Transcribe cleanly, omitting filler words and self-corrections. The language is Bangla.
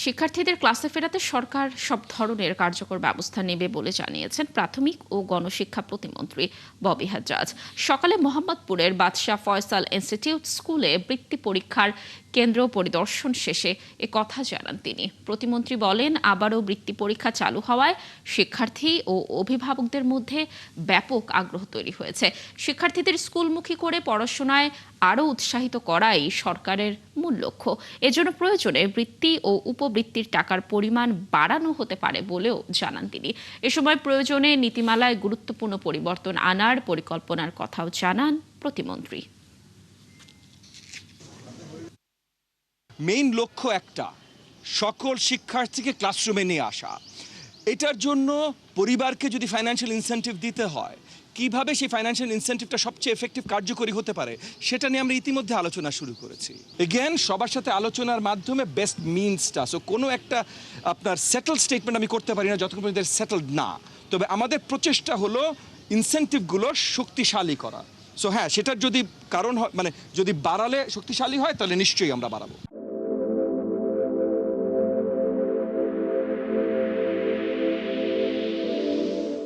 শিক্ষার্থীদের ক্লাসে ফেরাতে সরকার সব ধরনের কার্যকর ব্যবস্থা নেবে বলে জানিয়েছেন প্রাথমিক ও গণশিক্ষা প্রতিমন্ত্রী ববি হাজ্জাজ। সকালে মোহাম্মদপুরের বাদশাহ ফয়সাল ইনস্টিটিউট স্কুলে বৃত্তি পরীক্ষার কেন্দ্র পরিদর্শন শেষে কথা জানান তিনি। প্রতিমন্ত্রী বলেন, আবারও বৃত্তি পরীক্ষা চালু হওয়ায় শিক্ষার্থী ও অভিভাবকদের মধ্যে ব্যাপক আগ্রহ তৈরি হয়েছে। শিক্ষার্থীদের স্কুলমুখী করে পড়াশোনায় আরও উৎসাহিত করাই সরকারের মূল লক্ষ্য। এজন্য প্রয়োজনে বৃত্তি ও উপবৃত্তির টাকার পরিমাণ বাড়ানো হতে পারে বলেও জানান তিনি। এ সময় প্রয়োজনে নীতিমালায় গুরুত্বপূর্ণ পরিবর্তন আনার পরিকল্পনার কথাও জানান প্রতিমন্ত্রী। মেইন লক্ষ্য একটা, সকল শিক্ষার্থীকে ক্লাসরুমে নিয়ে আসা। এটার জন্য পরিবারকে যদি ফাইন্যান্সিয়াল ইনসেন্টিভ দিতে হয়, কিভাবে সেই ফাইন্যান্সিয়াল ইনসেন্টিভটা সবচেয়ে এফেক্টিভ কার্যকরী হতে পারে, সেটা নিয়ে আমরা ইতিমধ্যে আলোচনা শুরু করেছি। এগেন সবার সাথে আলোচনার মাধ্যমে বেস্ট মিনসটা, সো কোনো একটা আপনার সেটেল স্টেটমেন্ট আমি করতে পারি না যতক্ষণ পর্যন্ত সেটেলড না। তবে আমাদের প্রচেষ্টা হলো ইনসেন্টিভগুলো শক্তিশালী করা। সো হ্যাঁ, সেটার যদি কারণ হয়, মানে যদি বাড়ালে শক্তিশালী হয়, তাহলে নিশ্চয়ই আমরা বাড়াবো।